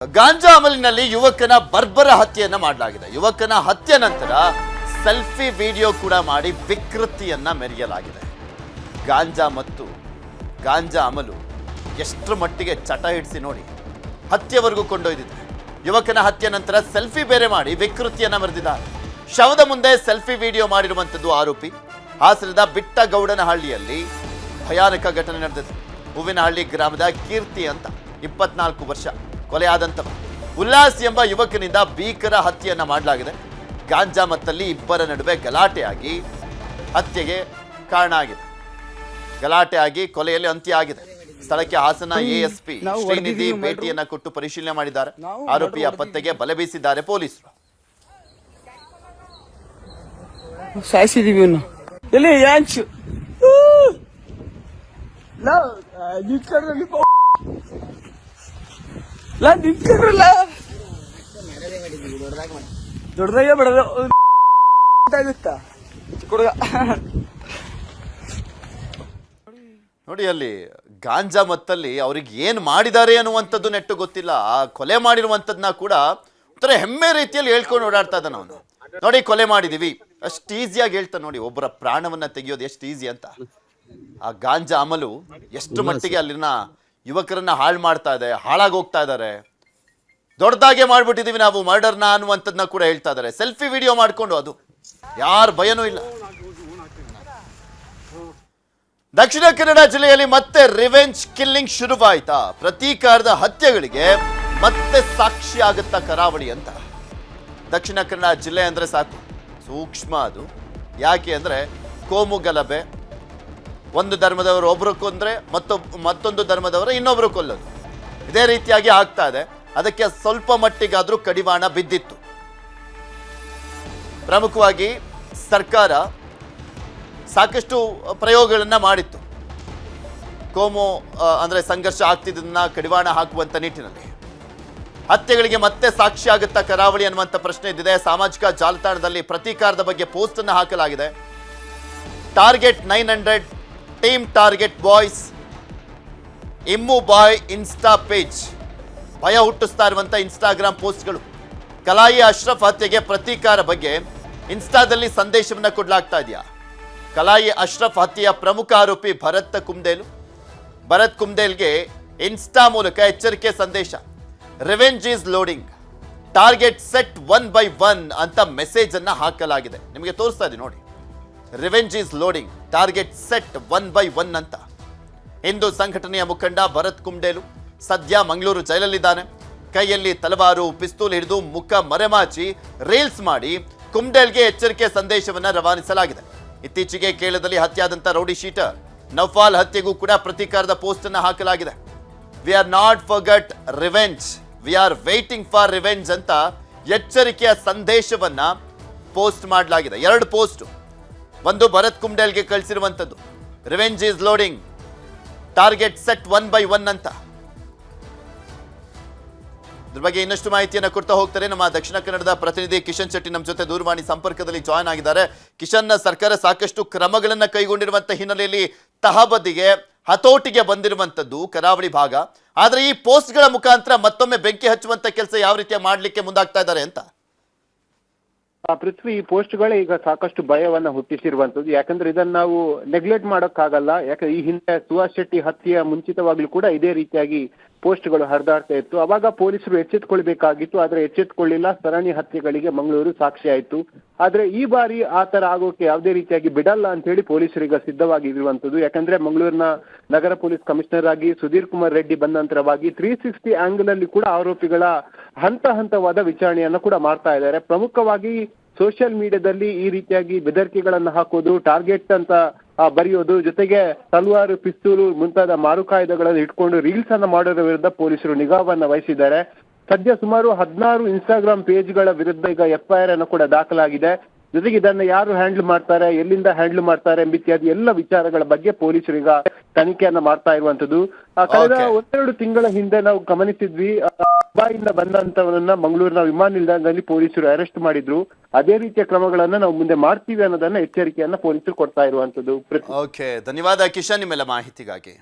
ಗಾಂಜಾ ಅಮಲಿನಲ್ಲಿ ಯುವಕನ ಬರ್ಬರ ಹತ್ಯೆಯನ್ನ ಮಾಡಲಾಗಿದೆ. ಯುವಕನ ಹತ್ಯೆ ನಂತರ ಸೆಲ್ಫಿ ವಿಡಿಯೋ ಕೂಡ ಮಾಡಿ ವಿಕೃತಿಯನ್ನ ಮೆರೆಯಲಾಗಿದೆ. ಗಾಂಜಾ ಮತ್ತು ಗಾಂಜಾ ಅಮಲು ಎಷ್ಟರ ಮಟ್ಟಿಗೆ ಚಟ ಹಿಡಿಸಿ ನೋಡಿ ಹತ್ಯೆವರೆಗೂ ಕೊಂಡೊಯ್ದಿದೆ. ಯುವಕನ ಹತ್ಯೆ ನಂತರ ಸೆಲ್ಫಿ ಬೇರೆ ಮಾಡಿ ವಿಕೃತಿಯನ್ನ ಮೆರೆದಿದ್ದಾರೆ. ಶವದ ಮುಂದೆ ಸೆಲ್ಫಿ ವಿಡಿಯೋ ಮಾಡಿರುವಂಥದ್ದು ಆರೋಪಿ. ಹಾಸನದ ಬಿಟ್ಟಗೌಡನಹಳ್ಳಿಯಲ್ಲಿ ಭಯಾನಕ ಘಟನೆ ನಡೆದಿದೆ. ಹೂವಿನಹಳ್ಳಿ ಗ್ರಾಮದ ಕೀರ್ತಿ ಅಂತ 24 ವರ್ಷ ಕೊಲೆಯಾದಂಥವ ಉಲ್ಲಾಸ್ ಎಂಬ ಯುವಕನಿಂದ ಭೀಕರ ಹತ್ಯೆಯನ್ನ ಮಾಡಲಾಗಿದೆ. ಗಾಂಜಾ ಮತ್ತಲ್ಲಿ ಇಬ್ಬರ ನಡುವೆ ಗಲಾಟೆಯಾಗಿ ಹತ್ಯೆಗೆ ಕಾರಣ ಆಗಿದೆ. ಗಲಾಟೆ ಆಗಿ ಕೊಲೆಯಲ್ಲಿ ಅಂತ್ಯ ಆಗಿದೆ. ಸ್ಥಳಕ್ಕೆ ಹಾಸನ ಎಎಸ್ಪಿ ಶ್ರೀನಿಧಿ ಭೇಟಿಯನ್ನ ಕೊಟ್ಟು ಪರಿಶೀಲನೆ ಮಾಡಿದ್ದಾರೆ. ಆರೋಪಿಯ ಪತ್ತೆಗೆ ಬಲೆ ಬೀಸಿದ್ದಾರೆ ಪೊಲೀಸರು. ದೊಡ್ಡದಾಗೆ ಬಡಗುತ್ತಾ ನೋಡಿ, ಅಲ್ಲಿ ಗಾಂಜಾ ಮತ್ತಲ್ಲಿ ಅವ್ರಿಗೆ ಏನ್ ಮಾಡಿದ್ದಾರೆ ಅನ್ನುವಂಥದ್ದು ನೆಟ್ಟು ಗೊತ್ತಿಲ್ಲ. ಆ ಕೊಲೆ ಮಾಡಿರುವಂಥದ್ದನ್ನ ಕೂಡ ಒಂಥರ ಹೆಮ್ಮೆ ರೀತಿಯಲ್ಲಿ ಹೇಳ್ಕೊಂಡು ಓಡಾಡ್ತಾ ಇದ್ದಾನೆ ಅವನು. ನೋಡಿ, ಕೊಲೆ ಮಾಡಿದೀವಿ ಅಷ್ಟು ಈಸಿಯಾಗಿ ಹೇಳ್ತಾನೆ. ನೋಡಿ, ಒಬ್ಬರ ಪ್ರಾಣವನ್ನ ತೆಗೆಯೋದು ಎಷ್ಟು ಈಸಿ ಅಂತ. ಆ ಗಾಂಜಾ ಅಮಲು ಎಷ್ಟು ಮಟ್ಟಿಗೆ ಅಲ್ಲಿನ ಯುವಕರನ್ನ ಹಾಳು ಮಾಡ್ತಾ ಇದೆ, ಹಾಳಾಗಿ ಹೋಗ್ತಾ ಇದ್ದಾರೆ. ದೊಡ್ಡದಾಗೆ ಮಾಡ್ಬಿಟ್ಟಿದೀವಿ ನಾವು ಮರ್ಡರ್ನ ಅನ್ನುವಂಥದ್ದನ್ನ ಕೂಡ ಹೇಳ್ತಾ ಇದ್ದಾರೆ. ಸೆಲ್ಫಿ ವಿಡಿಯೋ ಮಾಡ್ಕೊಂಡು ಅದು ಯಾರ ಭಯನೂ ಇಲ್ಲ. ದಕ್ಷಿಣ ಕನ್ನಡ ಜಿಲ್ಲೆಯಲ್ಲಿ ಮತ್ತೆ ರಿವೆಂಜ್ ಕಿಲ್ಲಿಂಗ್ ಶುರುವಾಯ್ತಾ? ಪ್ರತೀಕಾರದ ಹತ್ಯೆಗಳಿಗೆ ಮತ್ತೆ ಸಾಕ್ಷಿ ಆಗುತ್ತಾ ಕರಾವಳಿ ಅಂತ. ದಕ್ಷಿಣ ಕನ್ನಡ ಜಿಲ್ಲೆ ಅಂದ್ರೆ ಸಾಕು, ಸೂಕ್ಷ್ಮ ಅದು. ಯಾಕೆ ಅಂದ್ರೆ ಕೋಮು ಗಲಭೆ, ಒಂದು ಧರ್ಮದವರು ಒಬ್ರು ಕೊಂದ್ರೆ ಮತ್ತೊಂದು ಧರ್ಮದವರು ಇನ್ನೊಬ್ರು ಕೊಲ್ಲೋದು, ಇದೇ ರೀತಿಯಾಗಿ ಆಗ್ತಾ ಇದೆ. ಅದಕ್ಕೆ ಸ್ವಲ್ಪ ಮಟ್ಟಿಗಾದ್ರೂ ಕಡಿವಾಣ ಬಿದ್ದಿತ್ತು. ಪ್ರಮುಖವಾಗಿ ಸರ್ಕಾರ ಸಾಕಷ್ಟು ಪ್ರಯೋಗಗಳನ್ನ ಮಾಡಿತ್ತು. ಕೋಮು ಅಂದ್ರೆ ಸಂಘರ್ಷ ಆಗ್ತಿದ್ದನ್ನ ಕಡಿವಾಣ ಹಾಕುವಂತ ನಿಟ್ಟಿನಲ್ಲಿ ಹತ್ಯೆಗಳಿಗೆ ಮತ್ತೆ ಸಾಕ್ಷಿ ಆಗುತ್ತಾ ಕರಾವಳಿ ಅನ್ನುವಂಥ ಪ್ರಶ್ನೆ ಇದ್ದಿದೆ. ಸಾಮಾಜಿಕ ಜಾಲತಾಣದಲ್ಲಿ ಪ್ರತೀಕಾರದ ಬಗ್ಗೆ ಪೋಸ್ಟ್ ಅನ್ನು ಹಾಕಲಾಗಿದೆ. ಟಾರ್ಗೆಟ್ 900, ಟೀಮ್ ಟಾರ್ಗೆಟ್ ಬಾಯ್ಸ್, ಇಮ್ಮು ಬಾಯ್ ಇನ್ಸ್ಟಾ ಪೇಜ್. ಭಯ ಹುಟ್ಟಿಸ್ತಾ ಇರುವಂಥ ಇನ್ಸ್ಟಾಗ್ರಾಮ್ ಪೋಸ್ಟ್ಗಳು. ಕಲಾಯಿ ಅಶ್ರಫ್ ಹತ್ಯೆಗೆ ಪ್ರತೀಕಾರ ಬಗ್ಗೆ ಇನ್ಸ್ಟಾದಲ್ಲಿ ಸಂದೇಶವನ್ನ ಕೊಡಲಾಗ್ತಾ ಇದೆಯಾ? ಕಲಾಯಿ ಅಶ್ರಫ್ ಹತ್ಯೆಯ ಪ್ರಮುಖ ಆರೋಪಿ ಭರತ್ ಕುಮ್ದೇಲ್ಗೆ ಇನ್ಸ್ಟಾ ಮೂಲಕ ಎಚ್ಚರಿಕೆ ಸಂದೇಶ. Revenge is loading, target set 1 by 1 ಅಂತ ಮೆಸೇಜ್ ಅನ್ನ ಹಾಕಲಾಗಿದೆ. ನಿಮಗೆ ತೋರಿಸ್ತಾ ಇದೆ ನೋಡಿ, revenge is loading, target set 1 by 1 ಅಂತ. ಹಿಂದೂ ಸಂಘಟನೆಯ ಮುಖಂಡ ಭರತ್ ಕುಮ್ಡೇಲು ಸದ್ಯ ಮಂಗಳೂರು ಜೈಲಲ್ಲಿದ್ದಾನೆ. ಕೈಯಲ್ಲಿ ತಲವಾರು, ಪಿಸ್ತೂಲ್ ಹಿಡಿದು ಮುಖ ಮರೆಮಾಚಿ ರೀಲ್ಸ್ ಮಾಡಿ ಕುಮ್ಡೇಲ್ಗೆ ಎಚ್ಚರಿಕೆ ಸಂದೇಶವನ್ನ ರವಾನಿಸಲಾಗಿದೆ. ಇತ್ತೀಚೆಗೆ ಕೇರಳದಲ್ಲಿ ಹತ್ಯೆಯಾದಂಥ ರೌಡಿ ಶೀಟರ್ ನೌಫಾಲ್ ಹತ್ಯೆಗೂ ಕೂಡ ಪ್ರತೀಕಾರದ ಪೋಸ್ಟ್ ಅನ್ನು ಹಾಕಲಾಗಿದೆ. We are not forgot revenge, we are waiting for revenge ಅಂತ ಎಚ್ಚರಿಕೆಯ ಸಂದೇಶವನ್ನ ಪೋಸ್ಟ್ ಮಾಡಲಾಗಿದೆ. 2 ಪೋಸ್ಟ್. ಒಂದು ಭರತ್ ಕುಮ್ಡೇಲ್ಗೆ ಕಳಿಸಿರುವಂಥದ್ದು, revenge is loading, target set 1 by 1 ಅಂತ. ಇದ್ರ ಬಗ್ಗೆ ಇನ್ನಷ್ಟು ಮಾಹಿತಿಯನ್ನು ಕೊಡ್ತಾ ಹೋಗ್ತಾರೆ ನಮ್ಮ ದಕ್ಷಿಣ ಕನ್ನಡದ ಪ್ರತಿನಿಧಿ ಕಿಶನ್ ಶೆಟ್ಟಿ. ನಮ್ಮ ಜೊತೆ ದೂರವಾಣಿ ಸಂಪರ್ಕದಲ್ಲಿ ಜಾಯ್ನ್ ಆಗಿದ್ದಾರೆ. ಕಿಶನ್, ಸರ್ಕಾರ ಸಾಕಷ್ಟು ಕ್ರಮಗಳನ್ನ ಕೈಗೊಂಡಿರುವಂತಹ ಹಿನ್ನೆಲೆಯಲ್ಲಿ ತಹಬದಿಗೆ ಹತೋಟಿಗೆ ಬಂದಿರುವಂತದ್ದು ಕರಾವಳಿ ಭಾಗ. ಆದ್ರೆ ಈ ಪೋಸ್ಟ್ಗಳ ಮುಖಾಂತರ ಮತ್ತೊಮ್ಮೆ ಬೆಂಕಿ ಹಚ್ಚುವಂತ ಕೆಲಸ ಯಾವ ರೀತಿಯ ಮಾಡ್ಲಿಕ್ಕೆ ಮುಂದಾಗ್ತಾ ಇದ್ದಾರೆ ಅಂತ? ಪೃಥ್ವಿ, ಈ ಪೋಸ್ಟ್ಗಳೇ ಈಗ ಸಾಕಷ್ಟು ಭಯವನ್ನ ಹುಟ್ಟಿಸಿರುವಂತದ್ದು. ಯಾಕಂದ್ರೆ ಇದನ್ನ ನಾವು ನೆಗ್ಲೆಕ್ಟ್ ಮಾಡೋಕ್ಕಾಗಲ್ಲ. ಯಾಕಂದ್ರೆ ಈ ಹಿಂದೆ ಸುಹಾಸ್ ಶೆಟ್ಟಿ ಹತ್ಯೆಯ ಮುಂಚಿತವಾಗ್ಲೂ ಕೂಡ ಇದೇ ರೀತಿಯಾಗಿ ಪೋಸ್ಟ್ಗಳು ಹರಿದಾಡ್ತಾ ಇತ್ತು. ಅವಾಗ ಪೊಲೀಸರು ಎಚ್ಚೆತ್ತುಕೊಳ್ಬೇಕಾಗಿತ್ತು, ಆದ್ರೆ ಎಚ್ಚೆತ್ತುಕೊಳ್ಳಿಲ್ಲ. ಸರಣಿ ಹತ್ಯೆಗಳಿಗೆ ಮಂಗಳೂರು ಸಾಕ್ಷಿ ಆಯ್ತು. ಆದ್ರೆ ಈ ಬಾರಿ ಆ ತರ ಆಗೋಕೆ ಯಾವುದೇ ರೀತಿಯಾಗಿ ಬಿಡಲ್ಲ ಅಂತ ಹೇಳಿ ಪೊಲೀಸರು ಈಗ ಸಿದ್ಧವಾಗಿರುವಂತದ್ದು. ಯಾಕಂದ್ರೆ ಮಂಗಳೂರಿನ ನಗರ ಪೊಲೀಸ್ ಕಮಿಷನರ್ ಆಗಿ ಸುಧೀರ್ ಕುಮಾರ್ ರೆಡ್ಡಿ ಬಂದ ನಂತರವಾಗಿ 360 ಆಂಗಲ್ ಅಲ್ಲಿ ಕೂಡ ಆರೋಪಿಗಳ ಹಂತವಾದ ವಿಚಾರಣೆಯನ್ನ ಕೂಡ ಮಾಡ್ತಾ ಇದ್ದಾರೆ. ಪ್ರಮುಖವಾಗಿ ಸೋಷಿಯಲ್ ಮೀಡಿಯಾದಲ್ಲಿ ಈ ರೀತಿಯಾಗಿ ಬೆದರಿಕೆಗಳನ್ನ ಹಾಕೋದು, ಟಾರ್ಗೆಟ್ ಅಂತ ಬರೆಯೋದು, ಜೊತೆಗೆ ತಲವಾರು, ಪಿಸ್ತೂಲು ಮುಂತಾದ ಮಾರುಕಾಯುಧಗಳನ್ನು ಇಟ್ಕೊಂಡು ರೀಲ್ಸ್ ಅನ್ನ ಮಾಡೋದ್ರ ವಿರುದ್ಧ ಪೊಲೀಸರು ನಿಗಾವನ್ನ ವಹಿಸಿದ್ದಾರೆ. ಸದ್ಯ ಸುಮಾರು 16 ಇನ್ಸ್ಟಾಗ್ರಾಮ್ ಪೇಜ್ಗಳ ವಿರುದ್ಧ ಈಗ FIR ಅನ್ನು ಕೂಡ ದಾಖಲಾಗಿದೆ. ಜೊತೆಗೆ ಇದನ್ನ ಯಾರು ಹ್ಯಾಂಡಲ್ ಮಾಡ್ತಾರೆ, ಎಲ್ಲಿಂದ ಹ್ಯಾಂಡಲ್ ಮಾಡ್ತಾರೆ ಎಂಬಿತ್ಯಾದಿ ಎಲ್ಲ ವಿಚಾರಗಳ ಬಗ್ಗೆ ಪೊಲೀಸರು ಈಗ ತನಿಖೆಯನ್ನ ಮಾಡ್ತಾ ಇರುವಂತದ್ದು. ಕಳೆದ 1-2 ತಿಂಗಳ ಹಿಂದೆ ನಾವು ಗಮನಿಸಿದ್ವಿ, ದುಬೈಯಿಂದ ಬಂದಂತವನ್ನ ಮಂಗಳೂರಿನ ವಿಮಾನ ನಿಲ್ದಾಣದಲ್ಲಿ ಪೊಲೀಸರು ಅರೆಸ್ಟ್ ಮಾಡಿದ್ರು. ಅದೇ ರೀತಿಯ ಕ್ರಮಗಳನ್ನ ನಾವು ಮುಂದೆ ಮಾಡ್ತೀವಿ ಅನ್ನೋದನ್ನ ಎಚ್ಚರಿಕೆಯನ್ನ ಪೊಲೀಸರು ಕೊಡ್ತಾ ಇರುವಂತದ್ದು. ಓಕೆ, ಧನ್ಯವಾದ ಕಿಶನ್ ನಿಮ್ಮೆಲ್ಲ ಮಾಹಿತಿಗಾಗಿ.